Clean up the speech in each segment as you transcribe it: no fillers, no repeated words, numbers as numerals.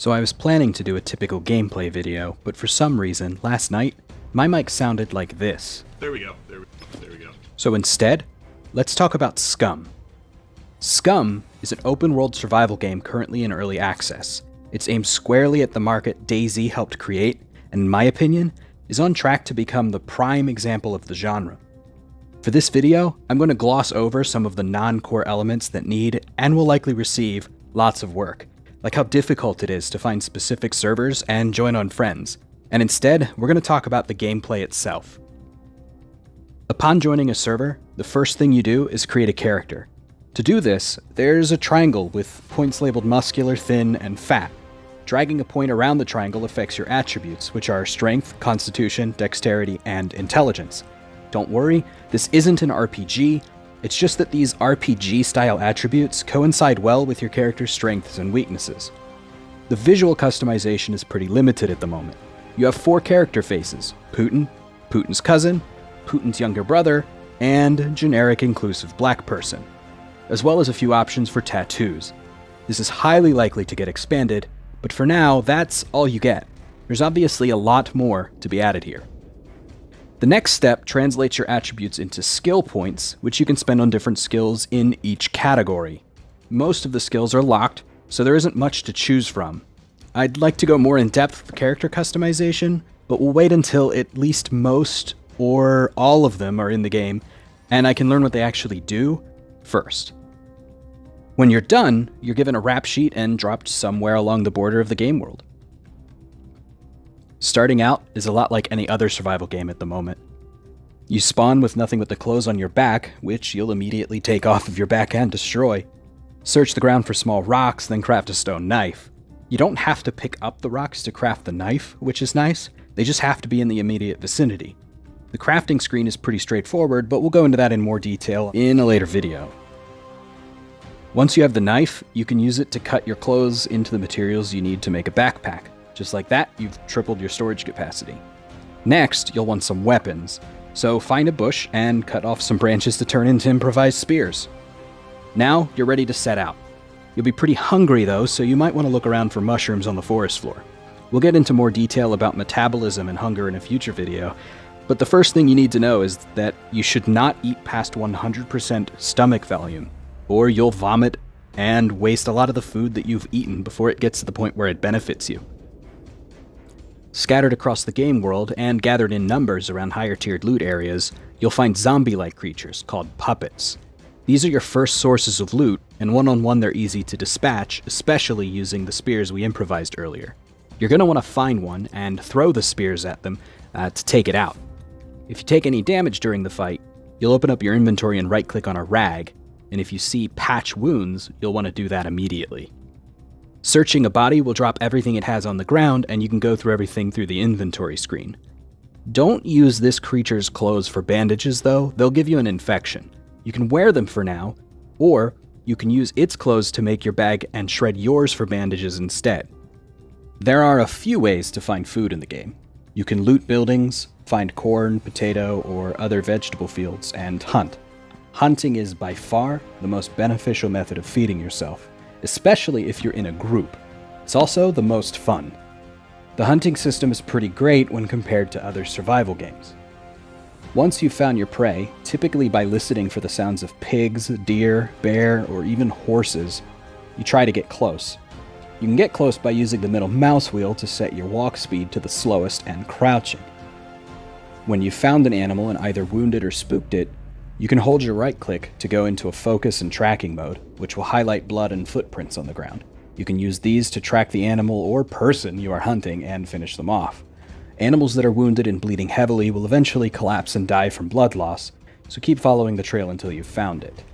So I was planning to do a typical gameplay video, but for some reason, last night, my mic sounded like this. There we go. So instead, let's talk about Scum. Scum is an open-world survival game currently in early access. It's aimed squarely at the market DayZ helped create, and in my opinion, is on track to become the prime example of the genre. For this video, I'm going to gloss over some of the non-core elements that need, and will likely receive, lots of work, like how difficult it is to find specific servers and join on friends. And instead, we're going to talk about the gameplay itself. Upon joining a server, the first thing you do is create a character. To do this, there's a triangle with points labeled muscular, thin, and fat. Dragging a point around the triangle affects your attributes, which are strength, constitution, dexterity, and intelligence. Don't worry, this isn't an RPG, it's just that these RPG-style attributes coincide well with your character's strengths and weaknesses. The visual customization is pretty limited at the moment. You have 4 character faces: Putin, Putin's cousin, Putin's younger brother, and generic inclusive black person, as well as a few options for tattoos. This is highly likely to get expanded, but for now, that's all you get. There's obviously a lot more to be added here. The next step translates your attributes into skill points, which you can spend on different skills in each category. Most of the skills are locked, so there isn't much to choose from. I'd like to go more in depth with character customization, but we'll wait until at least most or all of them are in the game, and I can learn what they actually do first. When you're done, you're given a rap sheet and dropped somewhere along the border of the game world. Starting out is a lot like any other survival game at the moment. You spawn with nothing but the clothes on your back, which you'll immediately take off of your back and destroy. Search the ground for small rocks, then craft a stone knife. You don't have to pick up the rocks to craft the knife, which is nice, they just have to be in the immediate vicinity. The crafting screen is pretty straightforward, but we'll go into that in more detail in a later video. Once you have the knife, you can use it to cut your clothes into the materials you need to make a backpack. Just like that, you've tripled your storage capacity. Next, you'll want some weapons, so find a bush and cut off some branches to turn into improvised spears. Now, you're ready to set out. You'll be pretty hungry though, so you might want to look around for mushrooms on the forest floor. We'll get into more detail about metabolism and hunger in a future video, but the first thing you need to know is that you should not eat past 100% stomach volume, or you'll vomit and waste a lot of the food that you've eaten before it gets to the point where it benefits you. Scattered across the game world and gathered in numbers around higher-tiered loot areas, you'll find zombie-like creatures called puppets. These are your first sources of loot, and one-on-one they're easy to dispatch, especially using the spears we improvised earlier. You're going to want to find one and throw the spears at them to take it out. If you take any damage during the fight, you'll open up your inventory and right-click on a rag, and if you see patch wounds, you'll want to do that immediately. Searching a body will drop everything it has on the ground, and you can go through everything through the inventory screen. Don't use this creature's clothes for bandages though, they'll give you an infection. You can wear them for now, or you can use its clothes to make your bag and shred yours for bandages instead. There are a few ways to find food in the game. You can loot buildings, find corn, potato, or other vegetable fields, and hunt. Hunting is by far the most beneficial method of feeding yourself, especially if you're in a group. It's also the most fun. The hunting system is pretty great when compared to other survival games. Once you've found your prey, typically by listening for the sounds of pigs, deer, bear, or even horses, you try to get close. You can get close by using the middle mouse wheel to set your walk speed to the slowest and crouching. When you've found an animal and either wounded or spooked it, you can hold your right click to go into a focus and tracking mode, which will highlight blood and footprints on the ground. You can use these to track the animal or person you are hunting and finish them off. Animals that are wounded and bleeding heavily will eventually collapse and die from blood loss, so keep following the trail until you've found it.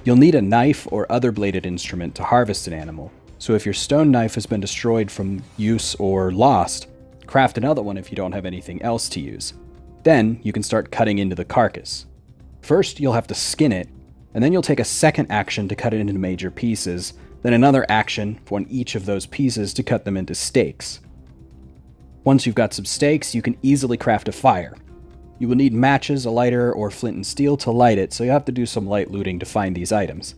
You'll need a knife or other bladed instrument to harvest an animal, so if your stone knife has been destroyed from use or lost, craft another one if you don't have anything else to use. Then you can start cutting into the carcass. First, you'll have to skin it, and then you'll take a second action to cut it into major pieces, then another action on each of those pieces to cut them into steaks. Once you've got some steaks, you can easily craft a fire. You will need matches, a lighter, or flint and steel to light it, so you'll have to do some light looting to find these items.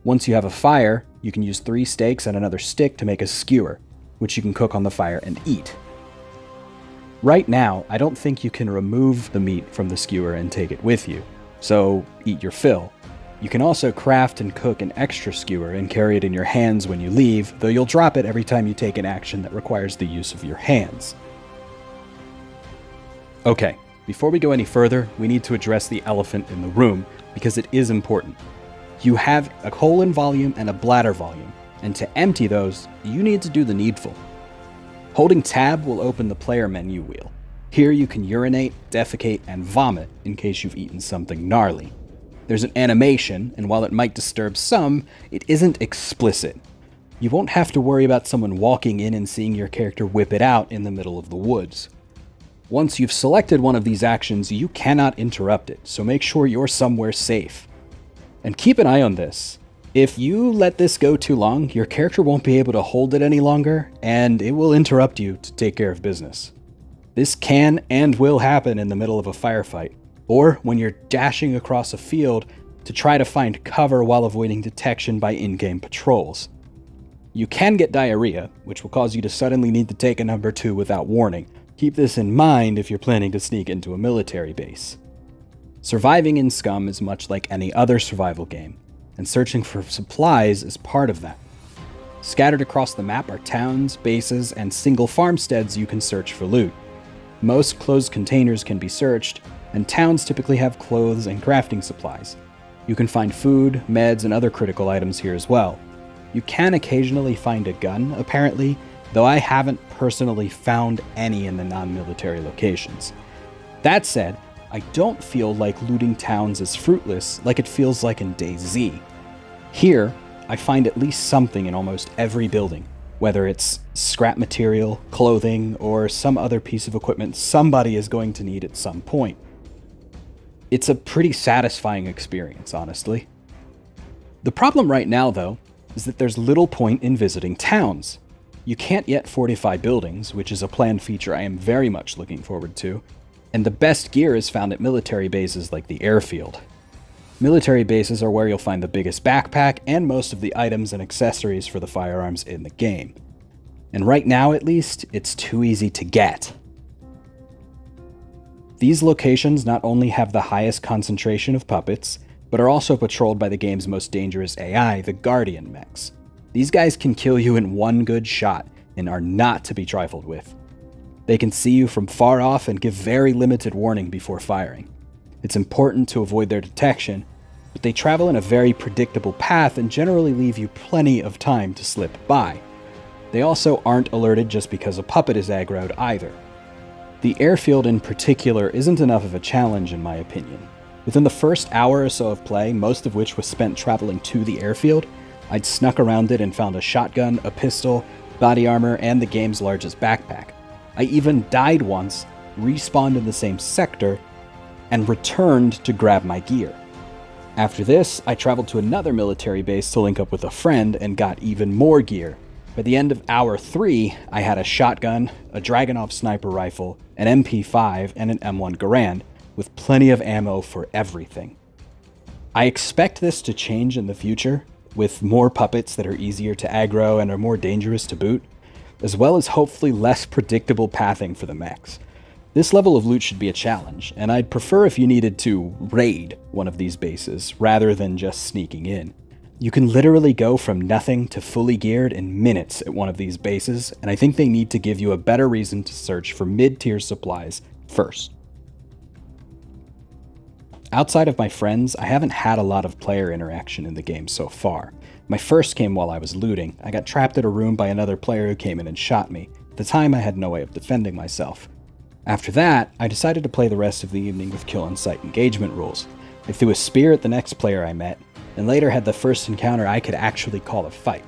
Once you have a fire, you can use 3 steaks and another stick to make a skewer, which you can cook on the fire and eat. Right now, I don't think you can remove the meat from the skewer and take it with you, so eat your fill. You can also craft and cook an extra skewer and carry it in your hands when you leave, though you'll drop it every time you take an action that requires the use of your hands. Okay, before we go any further, we need to address the elephant in the room, because it is important. You have a colon volume and a bladder volume, and to empty those, you need to do the needful. Holding tab will open the player menu wheel. Here you can urinate, defecate, and vomit in case you've eaten something gnarly. There's an animation, and while it might disturb some, it isn't explicit. You won't have to worry about someone walking in and seeing your character whip it out in the middle of the woods. Once you've selected one of these actions, you cannot interrupt it, so make sure you're somewhere safe. And keep an eye on this. If you let this go too long, your character won't be able to hold it any longer, and it will interrupt you to take care of business. This can and will happen in the middle of a firefight, or when you're dashing across a field to try to find cover while avoiding detection by in-game patrols. You can get diarrhea, which will cause you to suddenly need to take a number 2 without warning. Keep this in mind if you're planning to sneak into a military base. Surviving in Scum is much like any other survival game, and searching for supplies is part of that. Scattered across the map are towns, bases, and single farmsteads you can search for loot. Most closed containers can be searched, and towns typically have clothes and crafting supplies. You can find food, meds, and other critical items here as well. You can occasionally find a gun, apparently, though I haven't personally found any in the non-military locations. That said, I don't feel like looting towns is fruitless like it feels like in DayZ. Here, I find at least something in almost every building, whether it's scrap material, clothing, or some other piece of equipment somebody is going to need at some point. It's a pretty satisfying experience, honestly. The problem right now, though, is that there's little point in visiting towns. You can't yet fortify buildings, which is a planned feature I am very much looking forward to, and the best gear is found at military bases like the airfield. Military bases are where you'll find the biggest backpack and most of the items and accessories for the firearms in the game. And right now, at least, it's too easy to get. These locations not only have the highest concentration of puppets, but are also patrolled by the game's most dangerous AI, the Guardian mechs. These guys can kill you in one good shot and are not to be trifled with. They can see you from far off and give very limited warning before firing. It's important to avoid their detection, but they travel in a very predictable path and generally leave you plenty of time to slip by. They also aren't alerted just because a puppet is aggroed either. The airfield in particular isn't enough of a challenge in my opinion. Within the first hour or so of play, most of which was spent traveling to the airfield, I'd snuck around it and found a shotgun, a pistol, body armor, and the game's largest backpack. I even died once, respawned in the same sector, and returned to grab my gear. After this, I traveled to another military base to link up with a friend and got even more gear. By the end of hour 3, I had a shotgun, a Dragunov sniper rifle, an MP5, and an M1 Garand, with plenty of ammo for everything. I expect this to change in the future, with more puppets that are easier to aggro and are more dangerous to boot, as well as hopefully less predictable pathing for the mechs. This level of loot should be a challenge, and I'd prefer if you needed to raid one of these bases, rather than just sneaking in. You can literally go from nothing to fully geared in minutes at one of these bases, and I think they need to give you a better reason to search for mid-tier supplies first. Outside of my friends, I haven't had a lot of player interaction in the game so far. My first came while I was looting. I got trapped in a room by another player who came in and shot me. At the time, I had no way of defending myself. After that, I decided to play the rest of the evening with kill on sight engagement rules. I threw a spear at the next player I met, and later had the first encounter I could actually call a fight.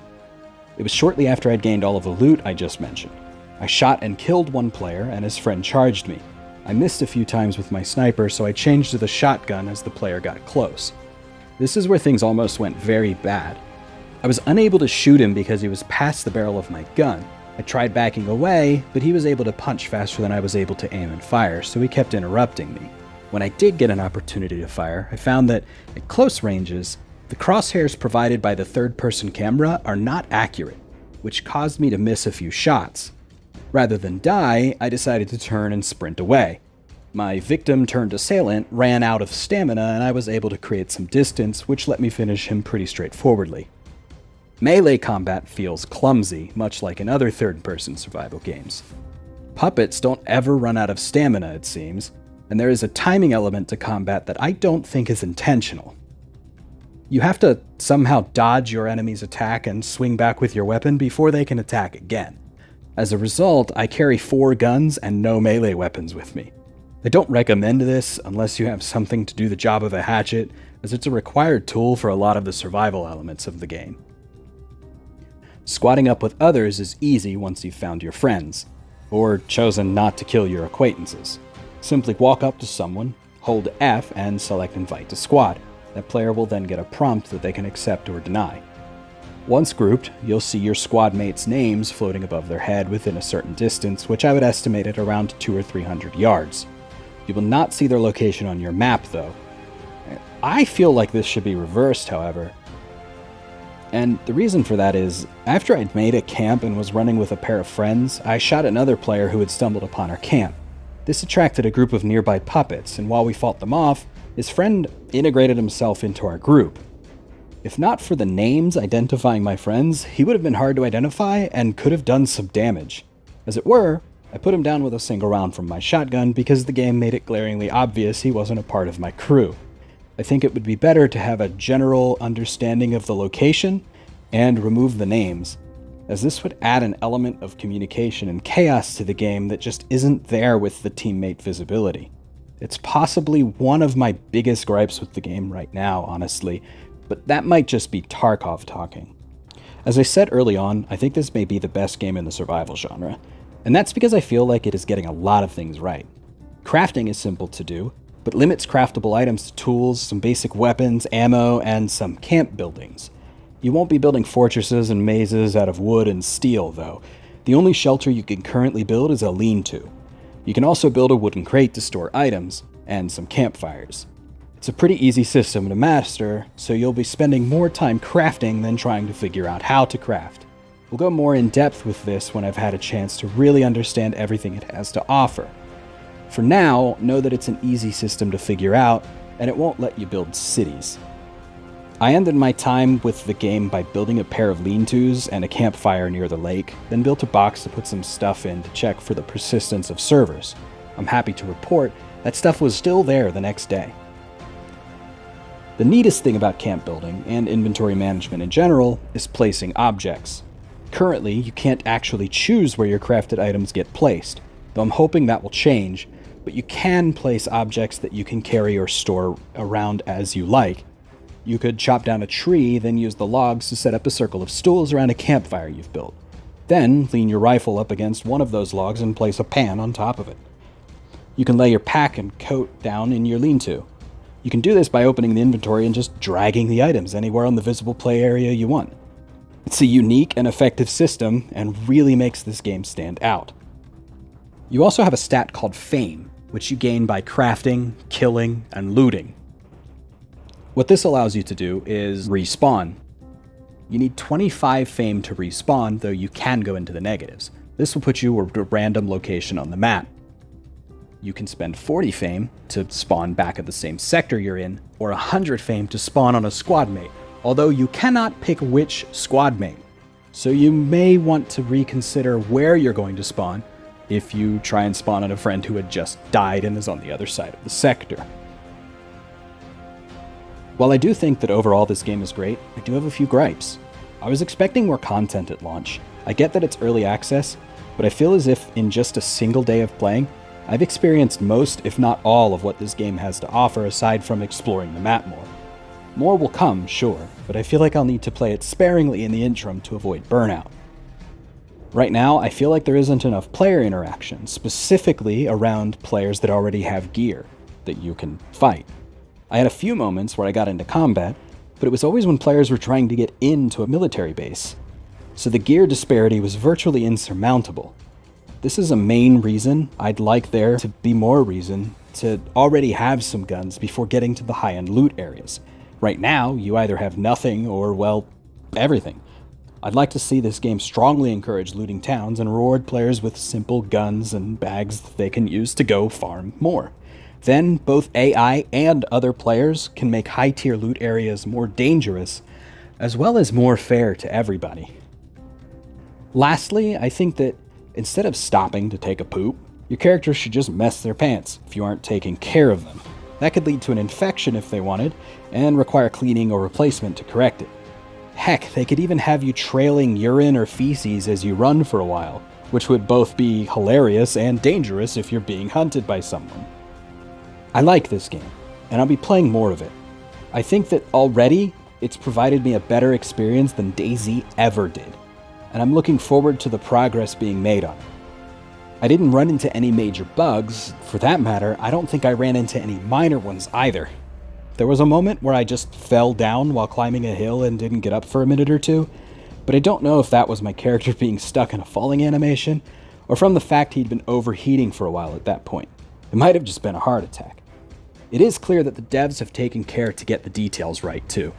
It was shortly after I'd gained all of the loot I just mentioned. I shot and killed one player, and his friend charged me. I missed a few times with my sniper, so I changed to the shotgun as the player got close. This is where things almost went very bad. I was unable to shoot him because he was past the barrel of my gun. I tried backing away, but he was able to punch faster than I was able to aim and fire, so he kept interrupting me. When I did get an opportunity to fire, I found that at close ranges, The crosshairs provided by the third-person camera are not accurate, which caused me to miss a few shots. Rather than die, I decided to turn and sprint away. My victim-turned-assailant ran out of stamina, and I was able to create some distance, which let me finish him pretty straightforwardly. Melee combat feels clumsy, much like in other third-person survival games. Puppets don't ever run out of stamina, it seems, and there is a timing element to combat that I don't think is intentional. You have to somehow dodge your enemy's attack and swing back with your weapon before they can attack again. As a result, I carry 4 guns and no melee weapons with me. I don't recommend this unless you have something to do the job of a hatchet, as it's a required tool for a lot of the survival elements of the game. Squatting up with others is easy once you've found your friends, or chosen not to kill your acquaintances. Simply walk up to someone, hold F, and select Invite to Squad. That player will then get a prompt that they can accept or deny. Once grouped, you'll see your squad mates' names floating above their head within a certain distance, which I would estimate at around 200 or 300 yards. You will not see their location on your map, though. I feel like this should be reversed, however. And the reason for that is, after I'd made a camp and was running with a pair of friends, I shot another player who had stumbled upon our camp. This attracted a group of nearby puppets, and while we fought them off, his friend integrated himself into our group. If not for the names identifying my friends, he would have been hard to identify and could have done some damage. As it were, I put him down with a single round from my shotgun because the game made it glaringly obvious he wasn't a part of my crew. I think it would be better to have a general understanding of the location and remove the names, as this would add an element of communication and chaos to the game that just isn't there with the teammate visibility. It's possibly one of my biggest gripes with the game right now, honestly, but that might just be Tarkov talking. As I said early on, I think this may be the best game in the survival genre, and that's because I feel like it is getting a lot of things right. Crafting is simple to do, but limits craftable items to tools, some basic weapons, ammo, and some camp buildings. You won't be building fortresses and mazes out of wood and steel, though. The only shelter you can currently build is a lean-to. You can also build a wooden crate to store items, and some campfires. It's a pretty easy system to master, so you'll be spending more time crafting than trying to figure out how to craft. We'll go more in depth with this when I've had a chance to really understand everything it has to offer. For now, know that it's an easy system to figure out, and it won't let you build cities. I ended my time with the game by building a pair of lean-tos and a campfire near the lake, then built a box to put some stuff in to check for the persistence of servers. I'm happy to report that stuff was still there the next day. The neatest thing about camp building, and inventory management in general, is placing objects. Currently, you can't actually choose where your crafted items get placed, though I'm hoping that will change, but you can place objects that you can carry or store around as you like. You could chop down a tree, then use the logs to set up a circle of stools around a campfire you've built. Then, lean your rifle up against one of those logs and place a pan on top of it. You can lay your pack and coat down in your lean-to. You can do this by opening the inventory and just dragging the items anywhere on the visible play area you want. It's a unique and effective system, and really makes this game stand out. You also have a stat called Fame, which you gain by crafting, killing, and looting. What this allows you to do is respawn. You need 25 Fame to respawn, though you can go into the negatives. This will put you at a random location on the map. You can spend 40 Fame to spawn back at the same sector you're in, or 100 Fame to spawn on a squad mate, although you cannot pick which squad mate. So you may want to reconsider where you're going to spawn if you try and spawn on a friend who had just died and is on the other side of the sector. While I do think that overall this game is great, I do have a few gripes. I was expecting more content at launch. I get that it's early access, but I feel as if in just a single day of playing, I've experienced most, if not all, of what this game has to offer aside from exploring the map more. More will come, sure, but I feel like I'll need to play it sparingly in the interim to avoid burnout. Right now, I feel like there isn't enough player interaction, specifically around players that already have gear that you can fight. I had a few moments where I got into combat, but it was always when players were trying to get into a military base, so the gear disparity was virtually insurmountable. This is a main reason I'd like there to be more reason to already have some guns before getting to the high-end loot areas. Right now, you either have nothing or, well, everything. I'd like to see this game strongly encourage looting towns and reward players with simple guns and bags that they can use to go farm more. Then, both AI and other players can make high-tier loot areas more dangerous, as well as more fair to everybody. Lastly, I think that instead of stopping to take a poop, your character should just mess their pants if you aren't taking care of them. That could lead to an infection if they wanted, and require cleaning or replacement to correct it. Heck, they could even have you trailing urine or feces as you run for a while, which would both be hilarious and dangerous if you're being hunted by someone. I like this game, and I'll be playing more of it. I think that already, it's provided me a better experience than DayZ ever did, and I'm looking forward to the progress being made on it. I didn't run into any major bugs. For that matter, I don't think I ran into any minor ones either. There was a moment where I just fell down while climbing a hill and didn't get up for a minute or two, but I don't know if that was my character being stuck in a falling animation, or from the fact he'd been overheating for a while at that point. It might have just been a heart attack. It is clear that the devs have taken care to get the details right, too.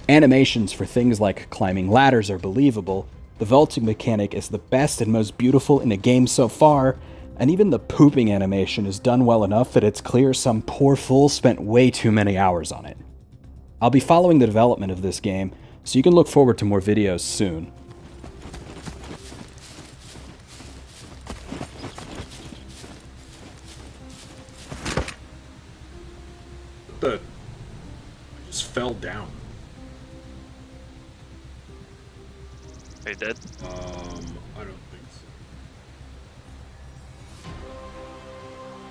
Animations for things like climbing ladders are believable, the vaulting mechanic is the best and most beautiful in the game so far, and even the pooping animation is done well enough that it's clear some poor fool spent way too many hours on it. I'll be following the development of this game, so you can look forward to more videos soon. I just fell down. Are you dead? I don't think so.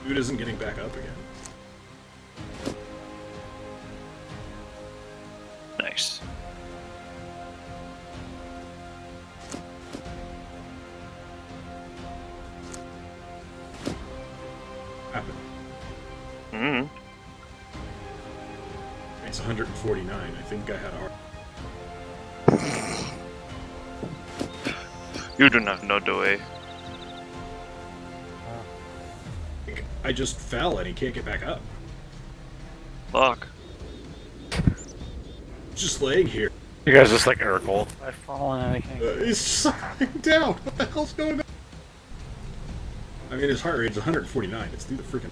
Dude isn't getting back up again. Nice. Happened. Mm-hmm. It's 149. I think I had a heart. You do not know the way. I just fell and he can't get back up. Fuck. Just laying here. You guys just like Urkel. I've fallen and I can't. He's just lying down. What the hell's going on? I mean, his heart rate's 149. It's through the freaking.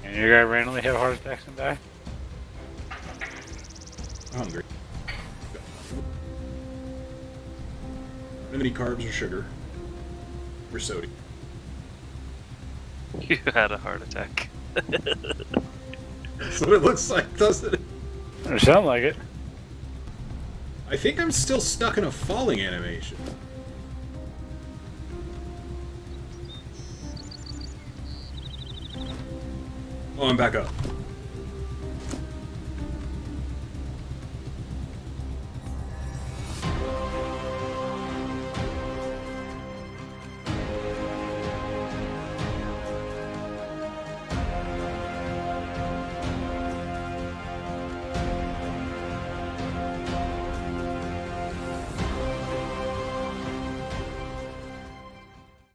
And you guys randomly have heart attacks and die? I'm hungry. How many carbs or sugar? Or soda? You had a heart attack. That's what it looks like, doesn't it? It sounds like it. I think I'm still stuck in a falling animation. Oh, I'm back up.